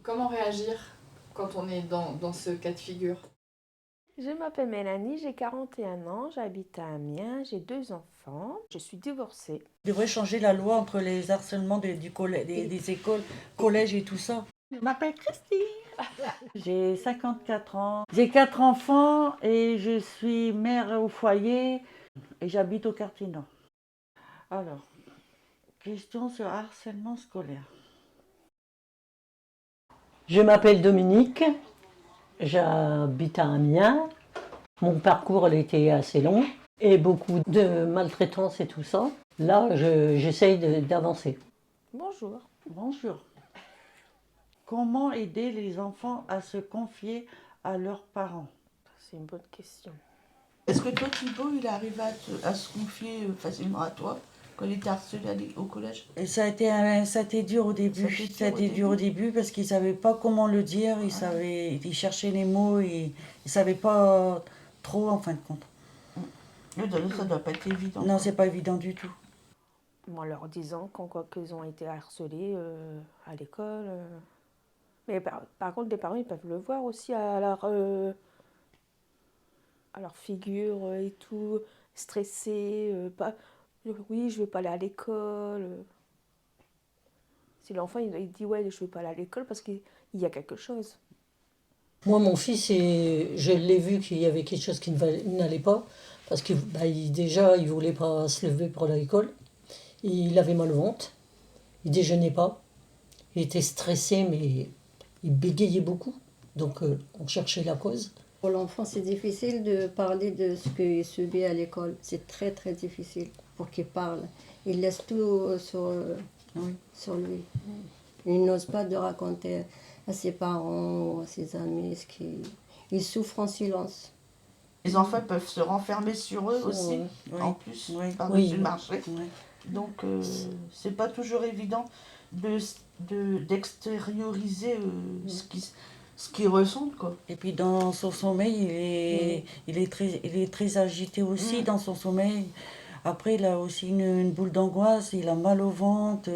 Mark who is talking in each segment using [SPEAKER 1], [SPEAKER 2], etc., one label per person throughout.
[SPEAKER 1] Comment réagir quand on est dans ce cas de figure?
[SPEAKER 2] Je m'appelle Mélanie, j'ai 41 ans, j'habite à Amiens, j'ai 2 enfants, je suis divorcée.
[SPEAKER 3] Il devrait changer la loi entre les harcèlements des écoles, collèges et tout ça.
[SPEAKER 4] Je m'appelle Christine. J'ai 54 ans. J'ai 4 enfants et je suis mère au foyer et j'habite au quartier nord. Alors, question sur harcèlement scolaire.
[SPEAKER 5] Je m'appelle Dominique, j'habite à Amiens. Mon parcours a été assez long et beaucoup de maltraitance et tout ça. Là, j'essaye d'avancer.
[SPEAKER 2] Bonjour.
[SPEAKER 4] Bonjour. Comment aider les enfants à se confier à leurs parents?
[SPEAKER 2] C'est une bonne question.
[SPEAKER 6] Est-ce que toi, Thibaut, il arrive à se confier facilement à toi quand il était harcelé au collège?
[SPEAKER 3] Et ça a été dur au début. Ça a été dur au début parce qu'il ne savait pas comment le dire. Il cherchait les mots et il ne savait pas trop en fin de compte.
[SPEAKER 6] Ça doit pas être évident.
[SPEAKER 3] Non, c'est pas évident du tout.
[SPEAKER 2] En leur disant qu'ils ont été harcelés à l'école. Mais par contre, les parents, ils peuvent le voir aussi à leur figure et tout, stressés. Oui, je ne veux pas aller à l'école. Si l'enfant il dit ouais, je ne veux pas aller à l'école parce qu'il y a quelque chose.
[SPEAKER 5] Moi, mon fils, je l'ai vu qu'il y avait quelque chose qui n'allait pas, parce que déjà, il ne voulait pas se lever pour aller à l'école. Il avait mal au ventre, il déjeunait pas, il était stressé, mais il bégayait beaucoup. Donc, on cherchait la cause.
[SPEAKER 7] Pour l'enfant, c'est difficile de parler de ce qu'il subit à l'école. C'est très, très difficile pour qu'il parle. Il laisse tout sur lui. Il n'ose pas de raconter à ses parents ou à ses amis ce qu'il souffre en silence.
[SPEAKER 6] Les enfants peuvent se renfermer sur eux aussi, en plus, par-dessus le marché.
[SPEAKER 3] Oui.
[SPEAKER 6] Donc, c'est pas toujours évident d'extérioriser ce qu'ils ressentent, quoi.
[SPEAKER 3] Et puis dans son sommeil, il est très agité aussi dans son sommeil. Après, il a aussi une boule d'angoisse, il a mal au ventre.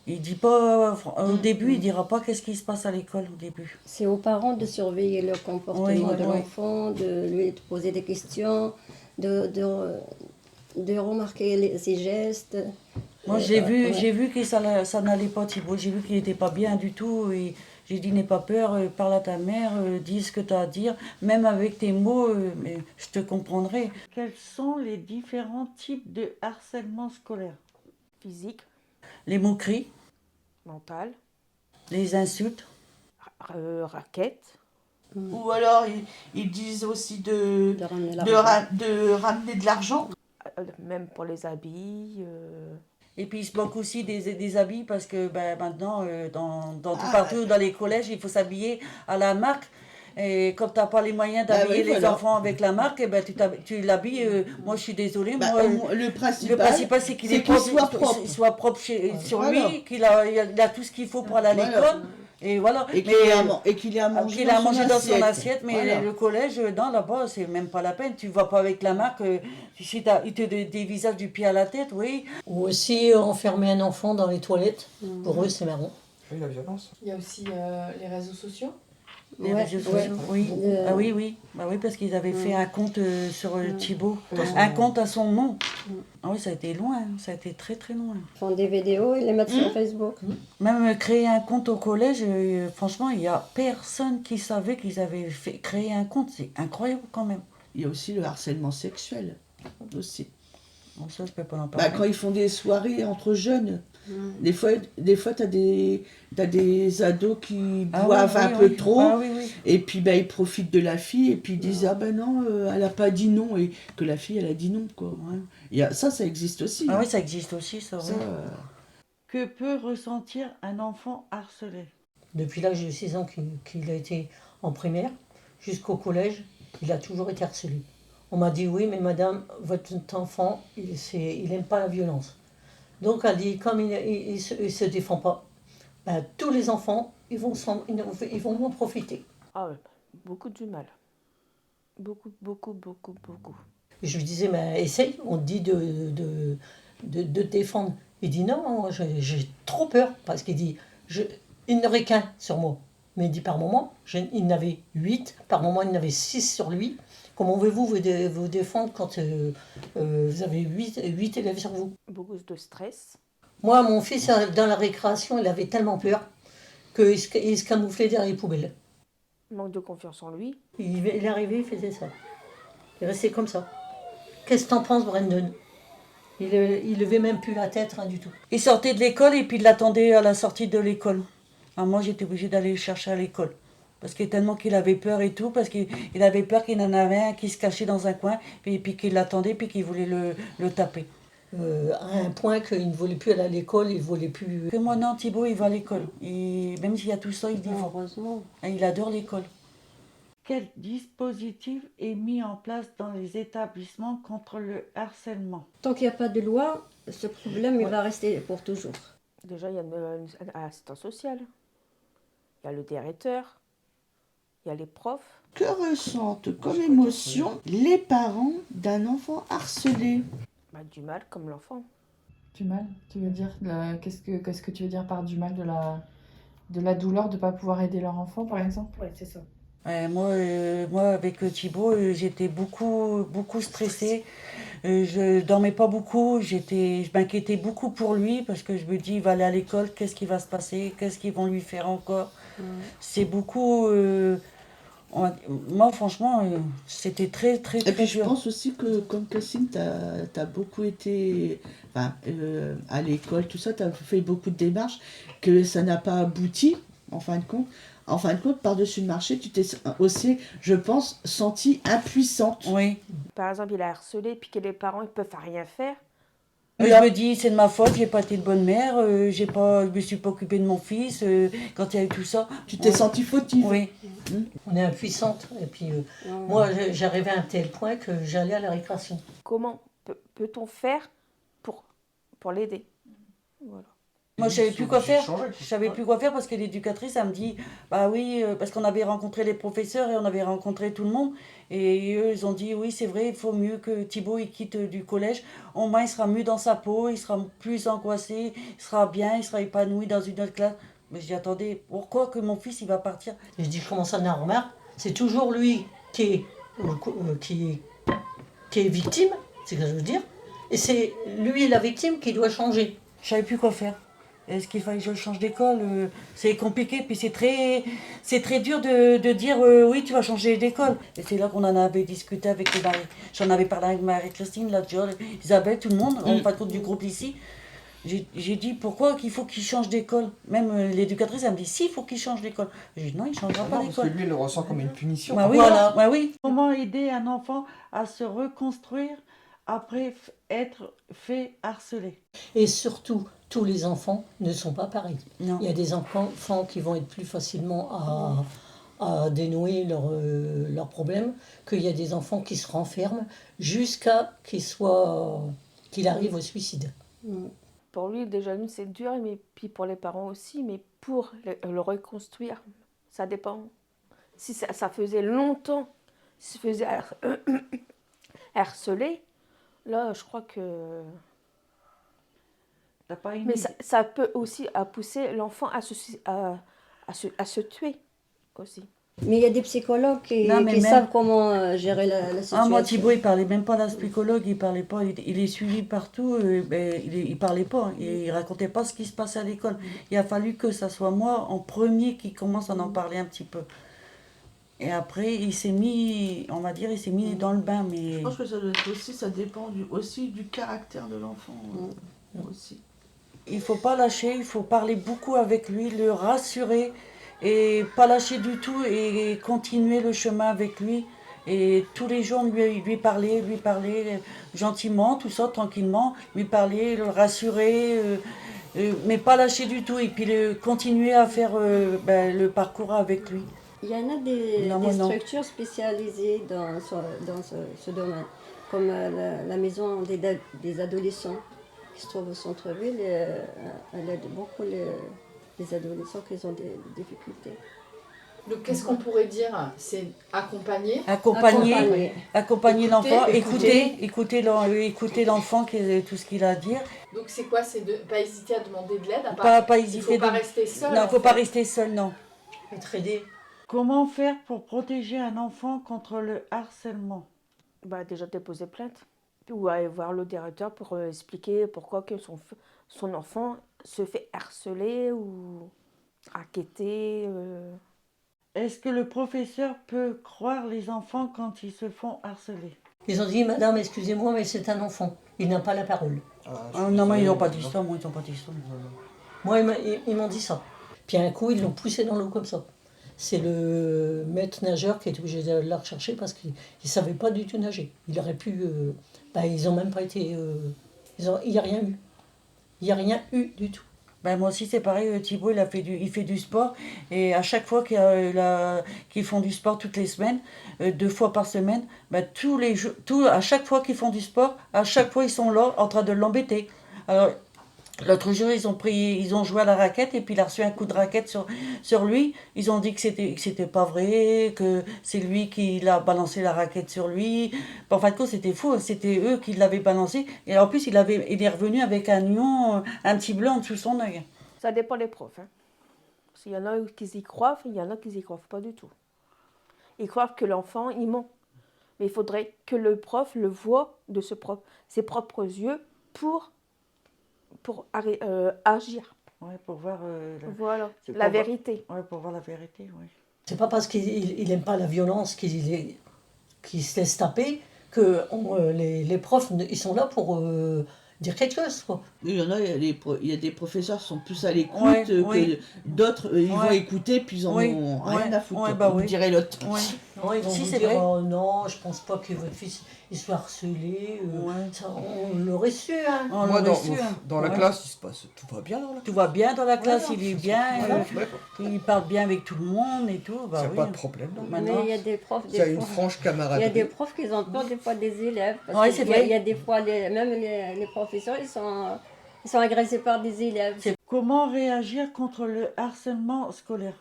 [SPEAKER 3] Il dit pas, au début, il dira pas qu'est-ce qui se passe à l'école au début.
[SPEAKER 7] C'est aux parents de surveiller le comportement de l'enfant, de lui poser des questions, de remarquer ses gestes.
[SPEAKER 3] Moi, j'ai vu que ça n'allait pas, Thibaut. J'ai vu qu'il n'était pas bien du tout. Et j'ai dit, n'aie pas peur, parle à ta mère, dis ce que tu as à dire. Même avec tes mots, mais je te comprendrai.
[SPEAKER 4] Quels sont les différents types de harcèlement scolaire?
[SPEAKER 2] Physique,
[SPEAKER 3] Les moqueries,
[SPEAKER 2] mental,
[SPEAKER 3] les insultes.
[SPEAKER 2] raquette.
[SPEAKER 6] Ou alors, ils disent aussi de ramener de l'argent.
[SPEAKER 2] Même pour les habits.
[SPEAKER 3] Et puis, il se moque aussi des habits parce que maintenant, partout dans les collèges, il faut s'habiller à la marque. Et comme tu n'as pas les moyens d'habiller les enfants avec la marque, eh ben, tu l'habilles. Moi, je suis désolée.
[SPEAKER 6] Le
[SPEAKER 3] principal, c'est qu'il soit propre sur lui, qu'il a tout ce qu'il faut pour aller à l'école. Et voilà.
[SPEAKER 6] Et qu'il ait à manger,
[SPEAKER 3] dans son assiette. Mais le collège, non, là-bas, c'est même pas la peine. Tu ne vas pas avec la marque. Si il te dévisage du pied à la tête, oui.
[SPEAKER 5] Ou aussi enfermer un enfant dans les toilettes. Pour eux, c'est marrant.
[SPEAKER 8] Oui, la violence.
[SPEAKER 1] Il y a aussi les réseaux sociaux.
[SPEAKER 3] Les réseaux sociaux, oui. Oui, parce qu'ils avaient fait un compte sur Thibaut. Un compte à son nom. Ah oui, ça a été loin, ça a été très très loin.
[SPEAKER 7] Ils font des vidéos et les mettent sur Facebook.
[SPEAKER 3] Même créer un compte au collège, franchement, il n'y a personne qui savait qu'ils avaient créé un compte. C'est incroyable quand même.
[SPEAKER 6] Il y a aussi le harcèlement sexuel. Aussi.
[SPEAKER 3] Bon, ça, je peux pas en parler.
[SPEAKER 6] Quand ils font des soirées entre jeunes, des fois tu as des ados qui boivent un peu trop, et puis ils profitent de la fille, et puis ils disent ah ben non, elle a pas dit non, et que la fille elle a dit non, quoi. Ça existe aussi.
[SPEAKER 3] Ah oui, ça existe aussi, ça.
[SPEAKER 4] Que peut ressentir un enfant harcelé?
[SPEAKER 5] Depuis l'âge de 6 ans qu'il a été en primaire, jusqu'au collège, il a toujours été harcelé. On m'a dit oui, mais madame, votre enfant, il n'aime pas la violence. Donc elle dit, comme il ne se défend pas, tous les enfants, ils vont en profiter.
[SPEAKER 2] Ah ouais, beaucoup du mal. Beaucoup.
[SPEAKER 5] Et je lui disais, mais essaye, on te dit de te défendre. Il dit non, j'ai trop peur, parce qu'il dit, Il n'aurait qu'un sur moi. Mais il dit par moment, il n'avait 8, par moment il n'avait 6 sur lui. Comment pouvez-vous vous défendre quand vous avez 8 élèves sur vous?
[SPEAKER 2] Beaucoup de stress.
[SPEAKER 5] Moi, mon fils, dans la récréation, il avait tellement peur qu'il se camouflait derrière les poubelles.
[SPEAKER 2] Manque de confiance en lui.
[SPEAKER 5] Il est arrivé, il faisait ça. Il restait comme ça. Qu'est-ce que t'en penses, Brandon? Il levait même plus la tête, rien du tout.
[SPEAKER 3] Il sortait de l'école et puis il l'attendait à la sortie de l'école. Alors moi, j'étais obligée d'aller le chercher à l'école. Parce que tellement qu'il avait peur et tout, parce qu'il avait peur qu'il en avait un qui se cachait dans un coin, et puis qu'il l'attendait, puis qu'il voulait le taper.
[SPEAKER 5] À un point qu'il ne voulait plus aller à l'école, il ne voulait plus...
[SPEAKER 3] Que moi, non, Thibaut, il va à l'école. Et même s'il y a tout ça, il dit...
[SPEAKER 7] Heureusement.
[SPEAKER 3] Il adore l'école.
[SPEAKER 4] Quel dispositif est mis en place dans les établissements contre le harcèlement?
[SPEAKER 7] Tant qu'il n'y a pas de loi, ce problème il va rester pour toujours.
[SPEAKER 2] Déjà, il y a un assistant social. Il y a le directeur. Il y a les profs.
[SPEAKER 6] Que ressentent comme émotion les parents d'un enfant harcelé?
[SPEAKER 2] Bah, du mal comme l'enfant.
[SPEAKER 1] Du mal, tu veux dire qu'est-ce que tu veux dire par du mal, de la douleur de ne pas pouvoir aider leur enfant, par exemple?
[SPEAKER 2] Ouais, c'est ça.
[SPEAKER 3] Moi, avec Thibaut, j'étais beaucoup stressée. Je dormais pas beaucoup. Je m'inquiétais beaucoup pour lui parce que je me dis, il va aller à l'école, qu'est-ce qui va se passer, qu'est-ce qu'ils vont lui faire encore. C'est beaucoup. Moi, franchement, c'était très
[SPEAKER 6] Et puis je
[SPEAKER 3] dur.
[SPEAKER 6] pense aussi que comme Cassine, t'as beaucoup été à l'école, tout ça, t'as fait beaucoup de démarches, que ça n'a pas abouti, en fin de compte. En fin de compte, par-dessus le marché, tu t'es aussi, je pense, sentie impuissante.
[SPEAKER 3] Oui.
[SPEAKER 2] Par exemple, il a harcelé, puis que les parents ne peuvent rien faire.
[SPEAKER 3] Je me dis, c'est de ma faute, j'ai pas été de bonne mère, je me suis pas occupée de mon fils, quand il y a eu tout ça.
[SPEAKER 6] Tu t'es sentie fautive.
[SPEAKER 3] Oui.
[SPEAKER 5] On est impuissante. Et puis, moi, j'arrivais à un tel point que j'allais à la récréation.
[SPEAKER 2] Comment peut-on faire pour l'aider? Voilà.
[SPEAKER 3] Moi, je savais plus quoi faire. Je savais plus quoi faire parce que l'éducatrice, elle me dit, bah oui, parce qu'on avait rencontré les professeurs et on avait rencontré tout le monde. Et eux, ils ont dit, oui, c'est vrai, il faut mieux que Thibaut, il quitte du collège. Au moins, il sera mieux dans sa peau, il sera plus angoissé, il sera bien, il sera épanoui dans une autre classe. Mais je dis, attendez, pourquoi que mon fils, il va partir?
[SPEAKER 5] Et je dis, comment ça, normal? C'est toujours lui qui est victime, c'est ce que je veux dire. Et c'est lui, la victime, qui doit changer.
[SPEAKER 3] Je savais plus quoi faire. Est-ce qu'il fallait que je change d'école? C'est compliqué, puis c'est très dur de dire oui, tu vas changer d'école. Et c'est là qu'on en avait discuté avec les Marie. J'en avais parlé avec Marie-Christine, la Jolle, Isabelle, tout le monde, en pas compte du groupe ici. J'ai dit pourquoi qu'il faut qu'il change d'école. Même l'éducatrice, elle me dit si, il faut qu'il change d'école. J'ai dit non, il ne changera pas
[SPEAKER 8] Parce que
[SPEAKER 3] d'école.
[SPEAKER 8] lui, il le ressent comme une punition.
[SPEAKER 3] Bah oui,
[SPEAKER 5] Voilà.
[SPEAKER 3] bah oui.
[SPEAKER 4] Comment aider un enfant à se reconstruire après être fait harceler?
[SPEAKER 5] Et surtout, tous les enfants ne sont pas pareils.
[SPEAKER 3] Non.
[SPEAKER 5] Il y a des enfants qui vont être plus facilement à dénouer leurs problèmes, qu'il y a des enfants qui se renferment jusqu'à qu'il arrive au suicide.
[SPEAKER 2] Pour lui, déjà, nous, c'est dur, mais puis pour les parents aussi, mais pour le reconstruire, ça dépend. Si ça faisait longtemps, s'il se faisait harceler, là, je crois que...
[SPEAKER 3] T'as pas une
[SPEAKER 2] Mais
[SPEAKER 3] idée.
[SPEAKER 2] ça peut aussi pousser l'enfant à se tuer aussi.
[SPEAKER 7] Mais il y a des psychologues qui
[SPEAKER 3] Non, mais même-
[SPEAKER 7] savent comment gérer la situation.
[SPEAKER 3] Ah, moi, Thibaut, il parlait même pas d'un psychologue, il parlait pas, il est suivi partout, il parlait pas, il racontait pas ce qui se passait à l'école. Il a fallu que ça soit moi en premier qui commence à en parler un petit peu. Et après, il s'est mis, on va dire, il s'est mis dans le bain, mais...
[SPEAKER 6] Je pense que ça doit être aussi, ça dépend aussi du caractère de l'enfant. Aussi.
[SPEAKER 3] Il faut pas lâcher, il faut parler beaucoup avec lui, le rassurer et pas lâcher du tout et continuer le chemin avec lui. Et tous les jours lui parler gentiment, tout ça, tranquillement, lui parler, le rassurer, mais pas lâcher du tout et puis continuer à faire le parcours avec lui.
[SPEAKER 7] Il y en a des
[SPEAKER 3] Non.
[SPEAKER 7] structures spécialisées dans ce domaine, comme la maison des adolescents qui se trouve au centre-ville. Elle aide beaucoup les adolescents qui ont des difficultés.
[SPEAKER 1] Donc qu'est-ce qu'on pourrait dire? C'est accompagner.
[SPEAKER 3] Accompagner l'enfant,
[SPEAKER 1] écouter.
[SPEAKER 3] écouter l'enfant, tout ce qu'il a à dire.
[SPEAKER 1] Donc c'est quoi? C'est de pas hésiter à demander de l'aide,
[SPEAKER 3] Pas
[SPEAKER 1] il
[SPEAKER 3] hésiter.
[SPEAKER 1] faut pas rester seul.
[SPEAKER 3] Non, il ne faut pas rester seul, non.
[SPEAKER 5] Être aidé.
[SPEAKER 4] Comment faire pour protéger un enfant contre le harcèlement?
[SPEAKER 2] Bah, déjà déposer plainte. Ou aller voir le directeur pour expliquer pourquoi que son enfant se fait harceler ou raqueter.
[SPEAKER 4] Est-ce que le professeur peut croire les enfants quand ils se font harceler?
[SPEAKER 5] Ils ont dit, madame, excusez-moi, mais c'est un enfant. Il n'a pas la parole.
[SPEAKER 3] Non, mais ils n'ont pas dit ça, moi, ils n'ont pas dit ça.
[SPEAKER 5] Moi, ils m'ont dit ça. Puis un coup, ils l'ont poussé dans l'eau comme ça. C'est le maître nageur qui est obligé de la rechercher parce qu'il ne savait pas du tout nager. Il aurait pu... ils n'ont même pas été... il n'y a rien eu. Il n'y a rien eu du tout.
[SPEAKER 3] Ben moi aussi c'est pareil, Thibaut il fait du sport et à chaque fois qu'ils font du sport toutes les semaines, 2 fois par semaine, ben tous les jours, à chaque fois qu'ils font du sport, à chaque fois ils sont là en train de l'embêter. Alors l'autre jour ils ont joué à la raquette et puis il a reçu un coup de raquette sur lui. Ils ont dit que c'était pas vrai, que c'est lui qui l'a balancé la raquette sur lui. En fin de compte c'était faux, c'était eux qui l'avaient balancé et en plus il est revenu avec un lion, un petit bleu en dessous de son œil.
[SPEAKER 2] Ça dépend des profs. Hein. Parce qu'il y en a qui y croient, il y en a qui y croient pas du tout. Ils croient que l'enfant, il ment. Mais il faudrait que le prof le voie de ses propres yeux pour agir.
[SPEAKER 4] Ouais, pour voir
[SPEAKER 2] Voilà, la vérité.
[SPEAKER 4] Ouais, pour voir la vérité, oui.
[SPEAKER 5] C'est pas parce qu'il n'aime pas la violence qu'il se laisse taper que les profs, ils sont là pour dire quelque chose, quoi.
[SPEAKER 6] Il y a des professeurs qui sont plus à l'écoute
[SPEAKER 3] oui.
[SPEAKER 6] que d'autres, ils vont écouter puis ils en ont rien à foutre, comme dirait l'autre.
[SPEAKER 5] Non, ils vont
[SPEAKER 3] Si,
[SPEAKER 5] vous
[SPEAKER 3] c'est
[SPEAKER 5] dire
[SPEAKER 3] vrai.
[SPEAKER 5] oh, non, je pense pas que votre fils il soit harcelé. Ça, on l'aurait su. Hein.
[SPEAKER 8] Moi, dans la classe, il se passe tout va bien.
[SPEAKER 3] Tout va bien dans la classe, il est bien,
[SPEAKER 8] Ouais.
[SPEAKER 3] il parle bien avec tout le monde et tout.
[SPEAKER 8] Il n'y a pas de problème.
[SPEAKER 7] Mais il y a des profs,
[SPEAKER 8] Il y a une franche
[SPEAKER 7] il y a
[SPEAKER 8] camaraderie.
[SPEAKER 7] des profs qui ont peur des fois des élèves. Parce
[SPEAKER 3] Ouais,
[SPEAKER 7] que
[SPEAKER 3] c'est
[SPEAKER 7] il y a-
[SPEAKER 3] vrai.
[SPEAKER 7] il y a des fois, même les professeurs, ils sont agressés par des élèves.
[SPEAKER 4] Comment réagir contre le harcèlement scolaire?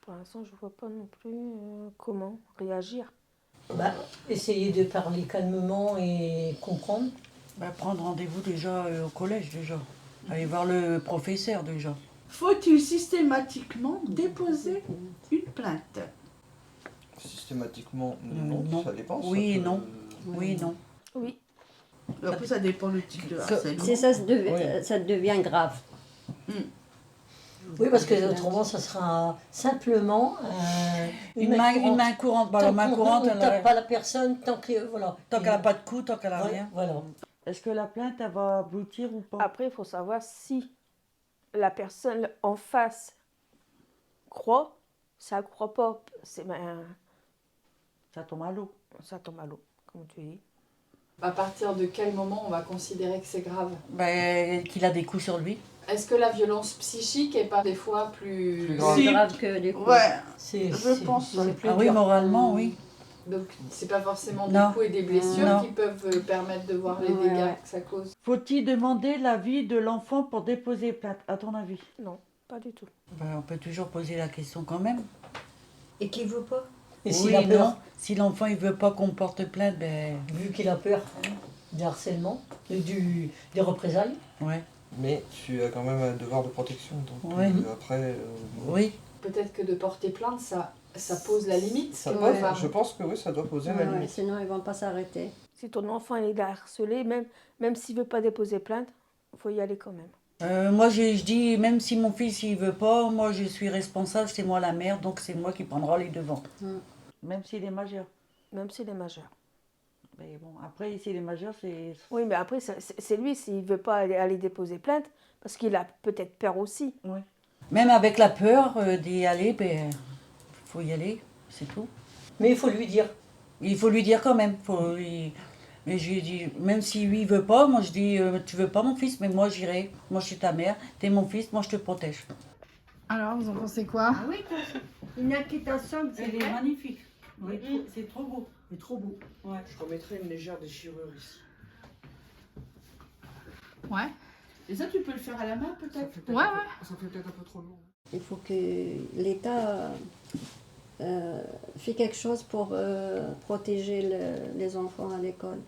[SPEAKER 2] Pour l'instant, je ne vois pas non plus comment réagir.
[SPEAKER 5] Essayer de parler calmement et comprendre.
[SPEAKER 3] Ben, prendre rendez-vous déjà au collège déjà. Aller voir le professeur déjà.
[SPEAKER 6] Faut-il systématiquement déposer une plainte?
[SPEAKER 8] Systématiquement,
[SPEAKER 3] Non.
[SPEAKER 8] non, ça dépend.
[SPEAKER 3] Oui
[SPEAKER 8] ça
[SPEAKER 3] et
[SPEAKER 8] peut-
[SPEAKER 3] non. Oui et non.
[SPEAKER 2] Oui.
[SPEAKER 6] Après, ça dépend du type de harcèlement.
[SPEAKER 7] C'est ça, ça devient grave.
[SPEAKER 5] Oui, parce que autrement, ça sera simplement
[SPEAKER 3] Une main courante. Bah, la main courante,
[SPEAKER 5] on ne
[SPEAKER 3] elle
[SPEAKER 5] tape pas la personne tant que voilà.
[SPEAKER 3] tant qu'elle n'a pas de coup, tant qu'elle n'a
[SPEAKER 5] Ouais,
[SPEAKER 3] rien.
[SPEAKER 5] Voilà.
[SPEAKER 4] Est-ce que la plainte, elle va aboutir ou pas?
[SPEAKER 2] Après, il faut savoir si la personne en face croit, ça ne croit pas.
[SPEAKER 4] Ça tombe à l'eau.
[SPEAKER 2] Ça tombe à l'eau, comme tu dis.
[SPEAKER 1] À partir de quel moment on va considérer que c'est grave?
[SPEAKER 3] Ben, qu'il a des coups sur lui.
[SPEAKER 1] Est-ce que la violence psychique est pas des fois plus
[SPEAKER 8] Plus grave.
[SPEAKER 7] Plus
[SPEAKER 6] Si.
[SPEAKER 7] grave que les coups.
[SPEAKER 6] Ouais,
[SPEAKER 5] Je
[SPEAKER 6] je pense.
[SPEAKER 5] C'est plus
[SPEAKER 3] Ah oui,
[SPEAKER 5] dur.
[SPEAKER 3] moralement, oui.
[SPEAKER 1] Donc c'est pas forcément des
[SPEAKER 3] Non.
[SPEAKER 1] coups et des blessures
[SPEAKER 3] Non.
[SPEAKER 1] qui peuvent permettre de voir les
[SPEAKER 7] Ouais,
[SPEAKER 1] dégâts
[SPEAKER 7] ouais.
[SPEAKER 1] que ça cause.
[SPEAKER 4] Faut-il demander l'avis de l'enfant pour déposer plainte, à ton avis?
[SPEAKER 2] Non, pas du tout.
[SPEAKER 3] Ben, on peut toujours poser la question quand même.
[SPEAKER 7] Et qui veut pas?
[SPEAKER 5] Et
[SPEAKER 3] Oui,
[SPEAKER 5] s'il a
[SPEAKER 3] non.
[SPEAKER 5] peur,
[SPEAKER 3] Si l'enfant il veut pas qu'on porte plainte, ben
[SPEAKER 5] vu qu'il a peur du harcèlement, des représailles,
[SPEAKER 3] ouais.
[SPEAKER 8] Mais tu as quand même un devoir de protection. Donc
[SPEAKER 3] Ouais.
[SPEAKER 8] après,
[SPEAKER 3] Oui.
[SPEAKER 1] Peut-être que de porter plainte, ça pose la limite.
[SPEAKER 8] ça
[SPEAKER 1] que-
[SPEAKER 8] pose-
[SPEAKER 1] enfin,
[SPEAKER 8] je pense que oui, ça doit poser la
[SPEAKER 7] Ouais,
[SPEAKER 8] limite.
[SPEAKER 7] sinon, ils vont pas s'arrêter.
[SPEAKER 2] Si ton enfant est harcelé, même s'il ne veut pas déposer plainte, il faut y aller quand même.
[SPEAKER 3] Moi je dis même si mon fils il veut pas, moi je suis responsable, c'est moi la mère, donc c'est moi qui prendra les devants.
[SPEAKER 4] Même s'il est majeur.
[SPEAKER 2] Même s'il est majeur.
[SPEAKER 4] Mais bon, après, s'il est majeur, c'est...
[SPEAKER 2] Oui, mais après, c'est lui, s'il ne veut pas aller déposer plainte, parce qu'il a peut-être peur aussi.
[SPEAKER 4] Oui.
[SPEAKER 3] Même avec la peur d'y aller, ben faut y aller, c'est tout.
[SPEAKER 5] mais il faut lui dire.
[SPEAKER 3] Il faut lui dire quand même. Mais je lui dis, même si lui il veut pas, moi je dis, tu veux pas mon fils, mais moi j'irai. Moi je suis ta mère, t'es mon fils, moi je te protège.
[SPEAKER 1] Alors, vous en pensez quoi?
[SPEAKER 7] Ah oui, une inquiétation,
[SPEAKER 3] magnifique. C'est trop beau.
[SPEAKER 6] C'est trop beau.
[SPEAKER 3] Ouais.
[SPEAKER 6] Je remettrai une légère déchirure ici.
[SPEAKER 1] Ouais.
[SPEAKER 6] Et ça, tu peux le faire à la main peut-être?
[SPEAKER 1] Ouais, ouais.
[SPEAKER 8] Ça fait peut-être un peu trop long.
[SPEAKER 7] Il faut que l'État Fais quelque chose pour protéger les enfants à l'école.